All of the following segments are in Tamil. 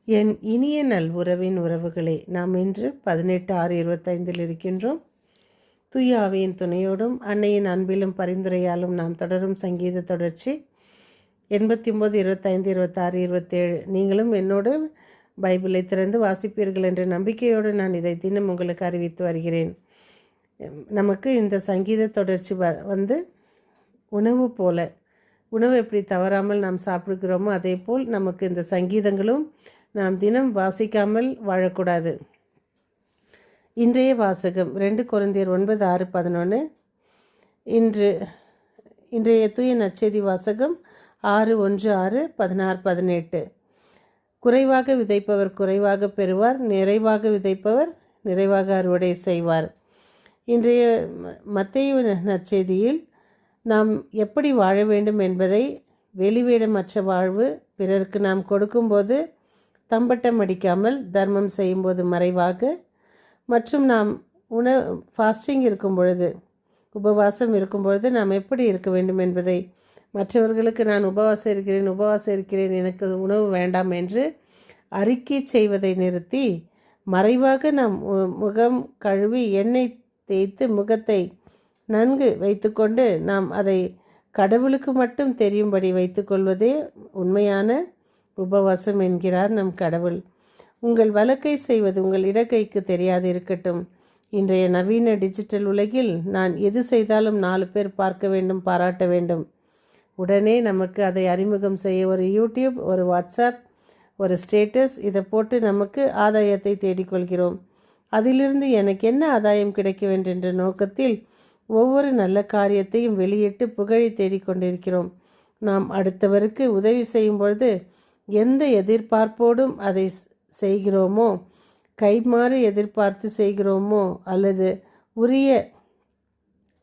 என் இனிய நல்உறவின் உறவுகளே, நாம் இன்று 18/6/25 இருக்கின்றோம். தூய ஆவியின் துணையோடும் அன்னையின் அன்பிலும் பரிந்துரையாலும் நாம் தொடரும் சங்கீத தொடர்ச்சி 89, 25, 26, 27. நீங்களும் என்னோடு பைபிளை திறந்து வாசிப்பீர்கள் என்ற நம்பிக்கையோடு நான் இதை தினம் உங்களுக்கு அறிவித்து வருகிறேன். நமக்கு இந்த சங்கீத தொடர்ச்சி வந்து உணவு போல, உணவு எப்படி தவறாமல் நாம் சாப்பிடுகிறோமோ அதே போல் நமக்கு இந்த சங்கீதங்களும் நாம் தினம் வாசிக்காமல் வாழக்கூடாது. இன்றைய வாசகம் 2 கொரிந்தியர் 9:6-11. இன்றைய தூய நற்செய்தி வாசகம் 6:1-6, 16-18. குறைவாக விதைப்பவர் குறைவாக பெறுவார், நிறைவாக விதைப்பவர் நிறைவாக அறுவடை செய்வார். இன்றைய மத்தேயு நற்செய்தியில் நாம் எப்படி வாழ வேண்டும் என்பதை, வெளிவேடமற்ற வாழ்வு, பிறருக்கு நாம் கொடுக்கும்போது தம்பட்டம் அடிக்காமல், தர்மம் செய்யும்போது மறைவாக, மற்றும் நாம் ஃபாஸ்டிங் இருக்கும் பொழுது, உபவாசம் இருக்கும் பொழுது நாம் எப்படி இருக்க வேண்டும் என்பதை, மற்றவர்களுக்கு நான் உபவாசம் இருக்கிறேன் எனக்கு உணவு வேண்டாம் என்று அறிக்கை செய்வதை நிறுத்தி, மறைவாக நாம் முகம் கழுவி எண்ணெய் தேய்த்து முகத்தை நன்கு வைத்துக்கொண்டு நாம் அதை கடவுளுக்கு மட்டும் தெரியும்படி வைத்துக்கொள்வதே உண்மையான உபவாசம் என்கிறார் நம் கடவுள். உங்கள் வலக்கை செய்வது உங்கள் இடக்கைக்கு தெரியாது இருக்கட்டும். இன்றைய நவீன டிஜிட்டல் உலகில் நான் எது செய்தாலும் 4 பேர் பார்க்க வேண்டும், பாராட்ட வேண்டும். உடனே நமக்கு அதை அறிமுகம் செய்ய ஒரு யூடியூப், ஒரு வாட்ஸ்அப், ஒரு ஸ்டேட்டஸ், இதை போட்டு நமக்கு ஆதாயத்தை தேடிக்கொள்கிறோம். அதிலிருந்து எனக்கு என்ன ஆதாயம் கிடைக்க வேண்டும் என்ற நோக்கத்தில் ஒவ்வொரு நல்ல காரியத்தையும் வெளியிட்டு புகழை தேடிக்கொண்டிருக்கிறோம். நாம் அடுத்தவருக்கு உதவி செய்யும் பொழுது எந்த எதிர்பார்ப்போடும் அதை செய்கிறோமோ, கைமாறு எதிர்பார்த்து செய்கிறோமோ, அல்லது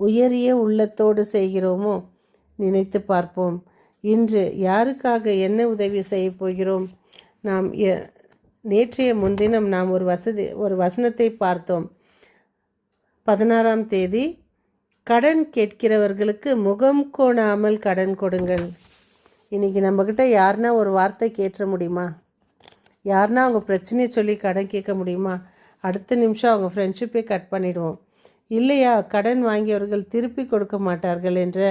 உயரிய உள்ளத்தோடு செய்கிறோமோ நினைத்து பார்ப்போம். இன்று யாருக்காக என்ன உதவி செய்ய போகிறோம்? நாம் நேற்றைய முன்தினம் நாம் ஒரு வசனத்தை பார்த்தோம். 16ஆம் தேதி, கடன் கேட்கிறவர்களுக்கு முகம் கோணாமல் கடன் கொடுங்கள். இன்றைக்கி நம்மக்கிட்ட யாருன்னா ஒரு வார்த்தை கேட்ட முடியுமா? யாருன்னா அவங்க பிரச்சனையை சொல்லி கடன் கேட்க முடியுமா? அடுத்த நிமிஷம் அவங்க ஃப்ரெண்ட்ஷிப்பை கட் பண்ணிடுவோம். இல்லையா, கடன் வாங்கியவர்கள் திருப்பி கொடுக்க மாட்டார்கள் என்ற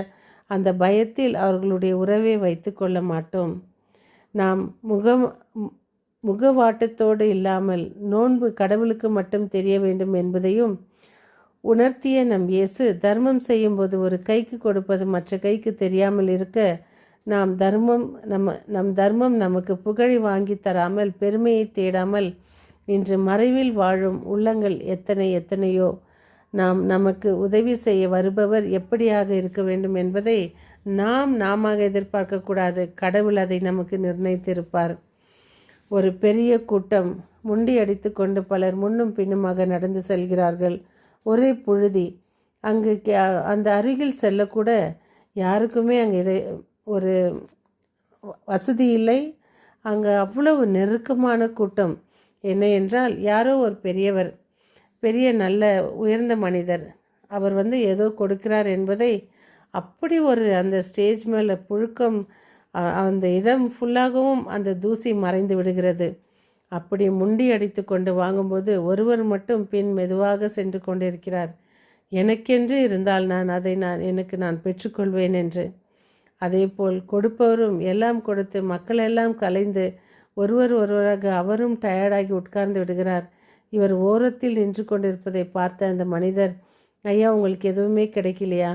அந்த பயத்தில் அவர்களுடைய உறவை வைத்து கொள்ள மாட்டோம். நாம் முகவாட்டத்தோடு இல்லாமல் நோன்பு கடவுளுக்கு மட்டும் தெரிய வேண்டும் என்பதையும் உணர்த்திய நம் இயேசு, தர்மம் செய்யும்போது ஒரு கைக்கு கொடுப்பது மற்ற கைக்கு தெரியாமல் இருக்க, நம் தர்மம் நமக்கு புகழை வாங்கி தராமல், பெருமையை தேடாமல், இன்று மறைவில் வாழும் உள்ளங்கள் எத்தனையோ. நமக்கு உதவி செய்ய வருபவர் எப்படியாக இருக்க வேண்டும் என்பதை நாம எதிர்பார்க்கக்கூடாது. கடவுள் அதை நமக்கு நிர்ணயித்திருப்பார். ஒரு பெரிய கூட்டம் முண்டி அடித்து கொண்டு பலர் முன்னும் பின்னுமாக நடந்து செல்கிறார்கள். ஒரே புழுதி. அங்கு அந்த அருகில் செல்லக்கூட யாருக்குமே அங்கே ஒரு வசதி இல்லை. அங்கே அவ்வளவு நெருக்கமான கூட்டம். என்ன என்றால், யாரோ ஒரு பெரிய நல்ல உயர்ந்த மனிதர், அவர் ஏதோ கொடுக்கிறார் என்பதை அப்படி அந்த ஸ்டேஜ் மேலே புழுக்கம், அந்த இடம் ஃபுல்லாகவும் அந்த தூசி மறைந்து விடுகிறது. அப்படி முண்டி அடித்து கொண்டு வாங்கும்போது ஒருவர் மட்டும் பின் மெதுவாக சென்று கொண்டிருக்கிறார். எனக்கென்று இருந்தால் நான் பெற்றுக்கொள்வேன் என்று. அதேபோல் கொடுப்பவரும் எல்லாம் கொடுத்து மக்களெல்லாம் கலைந்து ஒருவராக அவரும் டயர்டாகி உட்கார்ந்து விடுகிறார். இவர் ஓரத்தில் நின்று கொண்டிருப்பதை பார்த்த அந்த மனிதர், ஐயா உங்களுக்கு எதுவுமே கிடைக்கலையா?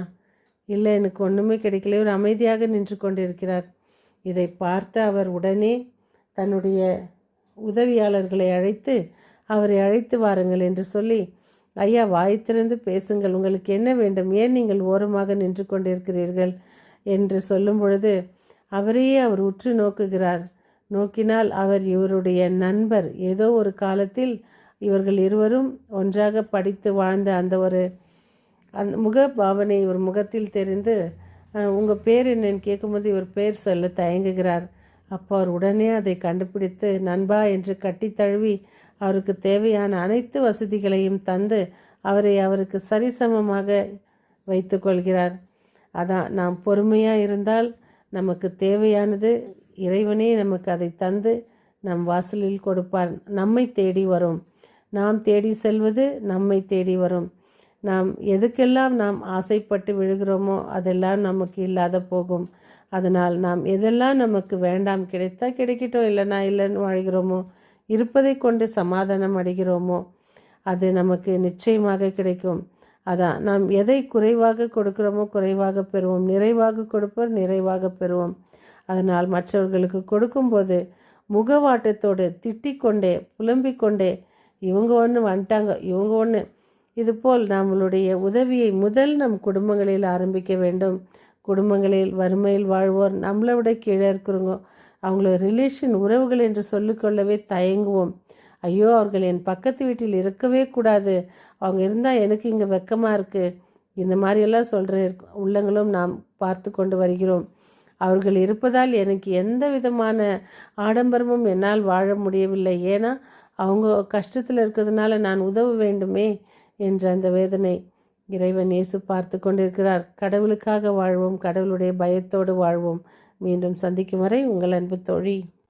இல்லை, எனக்கு ஒன்றுமே கிடைக்கல. இவர் அமைதியாக நின்று கொண்டிருக்கிறார். இதை பார்த்த அவர் உடனே தன்னுடைய உதவியாளர்களை அழைத்து அவரை அழைத்து வாருங்கள் என்று சொல்லி, ஐயா வாய் திறந்து பேசுங்கள், உங்களுக்கு என்ன வேண்டும், ஏன் நீங்கள் ஓரமாக நின்று கொண்டிருக்கிறீர்கள் என்று சொல்லும் பொழுது அவரையே அவர் உற்று நோக்குகிறார். நோக்கினால் அவர் இவருடைய நண்பர். ஏதோ ஒரு காலத்தில் இவர்கள் இருவரும் ஒன்றாக படித்து வாழ்ந்த அந்த முக பாவனை இவர் முகத்தில் தெரிந்து, உங்கள் பேர் என்னன்னு கேட்கும்போது இவர் பேர் சொல்ல தயங்குகிறார். அப்போ அவர் உடனே அதை கண்டுபிடித்து நண்பா என்று கட்டி தழுவி அவருக்கு தேவையான அனைத்து வசதிகளையும் தந்து அவருக்கு சரிசமமாக வைத்து கொள்கிறார். அதான், நாம் பொறுமையாக இருந்தால் நமக்கு தேவையானது இறைவனே நமக்கு அதை தந்து நம் வாசலில் கொடுப்பார். நம்மை தேடி வரும். நாம் தேடி செல்வது நம்மை தேடி வரும். நாம் எதுக்கெல்லாம் நாம் ஆசைப்பட்டு விழுகிறோமோ அதெல்லாம் நமக்கு இல்லாத போகும். அதனால் நாம் எதெல்லாம் நமக்கு வேண்டாம், கிடைத்தா கிடைக்கட்டும், இல்லைனா இல்லைன்னு வாழ்கிறோமோ, இருப்பதை கொண்டு சமாதானம் அடைகிறோமோ அது நமக்கு நிச்சயமாக கிடைக்கும். அதான் நாம் எதை குறைவாக கொடுக்கிறோமோ குறைவாக பெறுவோம், நிறைவாக கொடுப்போர் நிறைவாக பெறுவோம். அதனால் மற்றவர்களுக்கு கொடுக்கும்போது முகவாட்டத்தோடு திட்டிக்கொண்டே புலம்பிக்கொண்டே இவங்க ஒன்று வந்துட்டாங்க, இவங்க ஒன்று, இதுபோல் நம்மளுடைய உதவியை முதல் நம் குடும்பங்களில் ஆரம்பிக்க வேண்டும். குடும்பங்களில் வறுமையில் வாழ்வோர் நம்மளை விட கீழே இருக்கிறவங்க அவங்கள ரிலேஷன் உறவுகள் என்று சொல்லிக்கொள்ளவே தயங்குவோம். ஐயோ, அவர்கள் என் பக்கத்து வீட்டில் இருக்கவே கூடாது, அவங்க இருந்தால் எனக்கு இங்கே வெக்கமாக இருக்குது, இந்த மாதிரியெல்லாம் சொல்கிற உள்ளங்களும் நாம் பார்த்து கொண்டு வருகிறோம். அவர்கள் இருப்பதால் எனக்கு எந்த விதமான ஆடம்பரமும் என்னால் வாழ முடியவில்லை. ஏன்னா அவங்க கஷ்டத்தில் இருக்கிறதுனால நான் உதவ வேண்டுமே என்ற அந்த வேதனை இறைவன் இயேசு பார்த்து கொண்டிருக்கிறார். கடவுளுக்காக வாழ்வோம், கடவுளுடைய பயத்தோடு வாழ்வோம். மீண்டும் சந்திக்கும் வரை உங்கள் அன்பு தோழி.